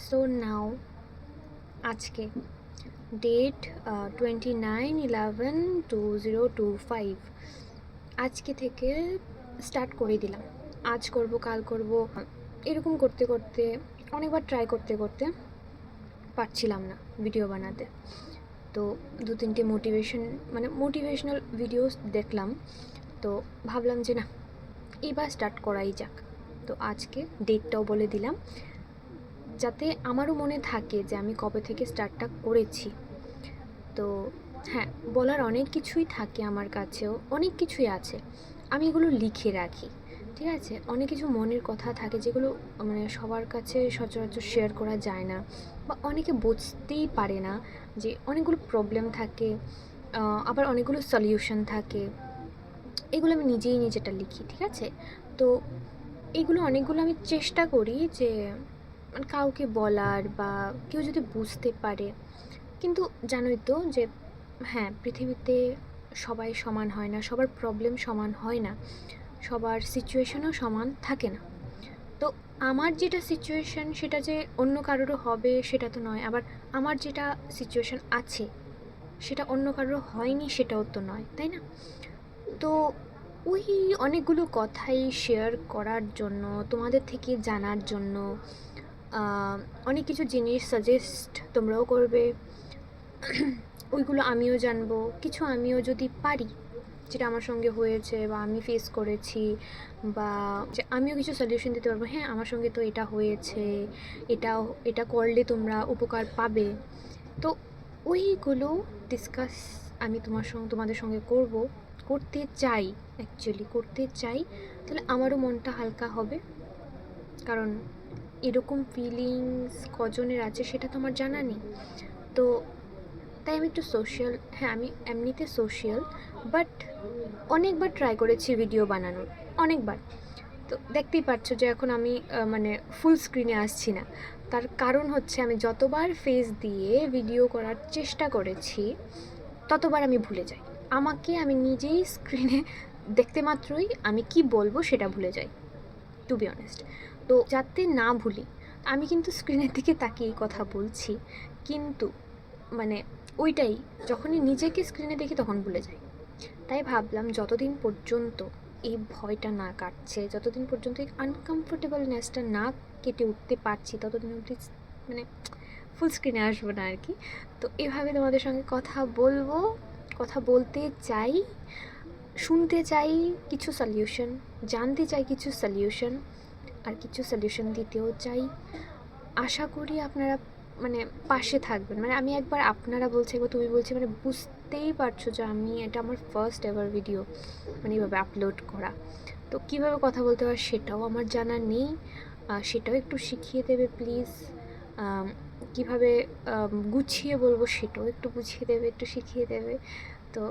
So now আজকে date 29/11/2025 আজকে থেকে স্টার্ট করে দিলাম। আজ করব, কাল করব, এরকম করতে করতে অনেকবার ট্রাই করতে করতে পারছিলাম না ভিডিও বানাতে। তো 2-3টে মোটিভেশনাল ভিডিওস দেখলাম, তো ভাবলাম যে না, এবার স্টার্ট করাই যাক। তো আজকে ডেটটাও বলে দিলাম, যাতে আমারও মনে থাকে যে আমি কবে থেকে স্টার্টটা করেছি। তো হ্যাঁ, বলার অনেক কিছুই থাকে, আমার কাছেও অনেক কিছুই আছে, আমি এগুলো লিখে রাখি। ঠিক আছে, অনেক কিছু মনের কথা থাকে যেগুলো সবার কাছে সচরাচর শেয়ার করা যায় না, বা অনেকে বুঝতেই পারে না যে অনেকগুলো প্রবলেম থাকে, আবার অনেকগুলো সলিউশন থাকে। এগুলো আমি নিজেটা লিখি। ঠিক আছে, তো এইগুলো অনেকগুলো আমি চেষ্টা করি যে কাউকে বলার, বা কেউ যদি বুঝতে পারে। কিন্তু জানোই তো যে হ্যাঁ, পৃথিবীতে সবাই সমান হয় না, সবার প্রবলেম সমান হয় না, সবার সিচুয়েশনও সমান থাকে না। তো আমার যেটা সিচুয়েশন সেটা যে অন্য কারোরও হবে সেটা তো নয়, আবার আমার যেটা সিচুয়েশন আছে সেটা অন্য কারোর হয়নি সেটাও তো নয়, তাই না? তো ওই অনেকগুলো কথাই শেয়ার করার জন্য, তোমাদের থেকে জানার জন্য, অনেক কিছু জিনিস সাজেস্ট তোমরাও করবে, ওইগুলো আমিও জানবো, কিছু আমিও যদি পারি, যেটা আমার সঙ্গে হয়েছে বা আমি ফেস করেছি, বা যে আমিও কিছু সলিউশন দিতে পারবো। হ্যাঁ, আমার সঙ্গে তো এটা হয়েছে, এটা করলে তোমরা উপকার পাবে। তো ওইগুলো ডিসকাস আমি তোমাদের সঙ্গে করতে চাই, অ্যাকচুয়ালি করতে চাই। তাহলে আমারও মনটা হালকা হবে, কারণ এরকম ফিলিংস কজনের আছে সেটা তো আমার জানা নেই। তো তাই আমি একটু সোশ্যাল, হ্যাঁ আমি এমনিতে সোশ্যাল, বাট অনেকবার ট্রাই করেছি ভিডিও বানানোর, অনেকবার। তো দেখতেই পাচ্ছো যে এখন আমি ফুল স্ক্রিনে আসছি না। তার কারণ হচ্ছে আমি যতবার ফেস দিয়ে ভিডিও করার চেষ্টা করেছি ততবার আমি ভুলে যাই। আমি নিজেই স্ক্রিনে দেখতে মাত্রই আমি কি বলবো সেটা ভুলে যাই, টু বি অনেস্ট। তো যাতে না ভুলি, আমি কিন্তু স্ক্রিনের দিকে তাকিয়েই কথা বলছি, কিন্তু ওইটাই যখনই নিজেকে স্ক্রিনে দেখি তখন ভুলে যাই। তাই ভাবলাম যতদিন পর্যন্ত এই ভয়টা না কাটছে, যতদিন পর্যন্ত এই আনকমফোর্টেবলনেসটা না কেটে উঠতে পারছি, ততদিন অবধি ফুল স্ক্রিনে আসবো না আর কি। তো এভাবে তোমাদের সঙ্গে কথা বলবো, কথা বলতে চাই, শুনতে চাই কিছু সলিউশন, জানতে চাই কিছু সলিউশন, আর কিছু সলিউশন দিতেও চাই। আশা করি আপনারা পাশে থাকবেন। আমি একবার আপনারা বলছি, একবার তুমি বলছি, বুঝতেই পারছো যে এটা আমার ফার্স্ট এভার ভিডিও এইভাবে আপলোড করা। তো কীভাবে কথা বলতে হয় সেটাও আমার জানা নেই, সেটাও একটু শিখিয়ে দেবে প্লিজ। কীভাবে গুছিয়ে বলবো সেটাও একটু বুঝিয়ে দেবে, একটু শিখিয়ে দেবে। তো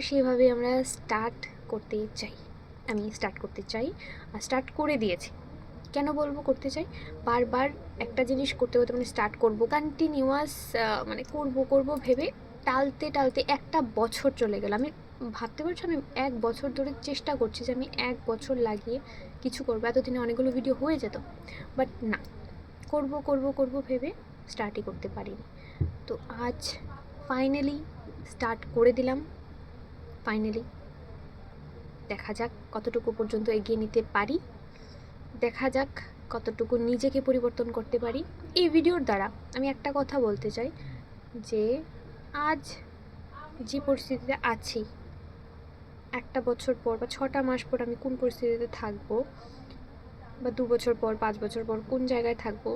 সেভাবে আমরা আমি স্টার্ট করতে চাই, আর স্টার্ট করে দিয়েছি। কেন বলবো করতে চাই? বারবার একটা জিনিস করতে করতে স্টার্ট করব কন্টিনিউয়াস, করব ভেবে টালতে টালতে 1 বছর চলে গেল। আমি ভাবতে পারছি আমি 1 বছর ধরে চেষ্টা করছি যে আমি 1 বছর লাগিয়ে কিছু করবো। এতদিনে অনেকগুলো ভিডিও হয়ে যেত, বাট না, করব ভেবে স্টার্টই করতে পারিনি। তো আজ ফাইনালি স্টার্ট করে দিলাম। ফাইনালি দেখা যাক কতটুকু পর্যন্ত এগিয়ে নিতে পারি, দেখা যাক কতটুকু নিজেকে পরিবর্তন করতে পারি এই ভিডিওর দ্বারা। আমি একটা কথা বলতে চাই যে আজ যে পরিস্থিতিতে আছি, 1 বছর পর বা 6টা মাস পর আমি কোন পরিস্থিতিতে থাকবো, বা 2 বছর পর, 5 বছর পর কোন জায়গায় থাকবো,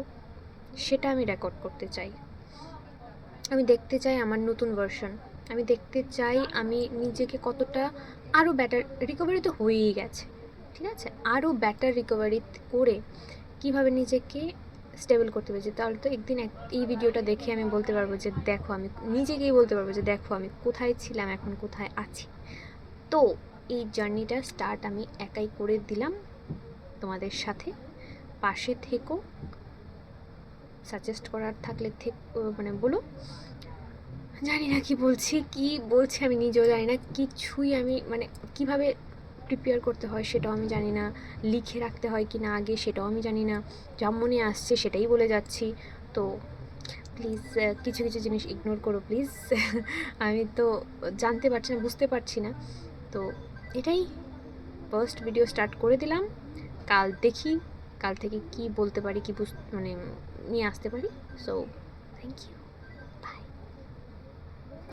সেটা আমি রেকর্ড করতে চাই। আমি দেখতে চাই আমার নতুন ভার্সন, আমি দেখতে চাই আমি নিজেকে কতটা আরও বেটার, রিকভারি তো হয়েই গেছে, ঠিক আছে, আরও বেটার রিকভারি করে কীভাবে নিজেকে স্টেবল করতে পেরেছি। তাহলে তো একদিন এই ভিডিওটা দেখে আমি বলতে পারবো যে দেখো, আমি নিজেকেই বলতে পারবো যে দেখো আমি কোথায় ছিলাম, এখন কোথায় আছি। তো এই জার্নিটা স্টার্ট আমি একাই করে দিলাম, তোমাদের সাথে পাশে থেকো, সাজেস্ট করার থাকলে বলো। জানি না কি বলছি আমি নিজেও জানি না কিছুই। আমি কিভাবে প্রিপেয়ার করতে হয় সেটাও আমি জানি না, লিখে রাখতে হয় কি না আগে সেটাও আমি জানি না, যা মনে আসছে সেটাই বলে যাচ্ছি। তো প্লিজ কিছু কিছু জিনিস ইগনোর করো প্লিজ। আমি তো জানতে পারছি না, বুঝতে পারছি না। তো এটাই, ফার্স্ট ভিডিও স্টার্ট করে দিলাম। কাল দেখি কাল থেকে কি বলতে পারি, কি মানে নিয়ে আসতে পারি। So thank you.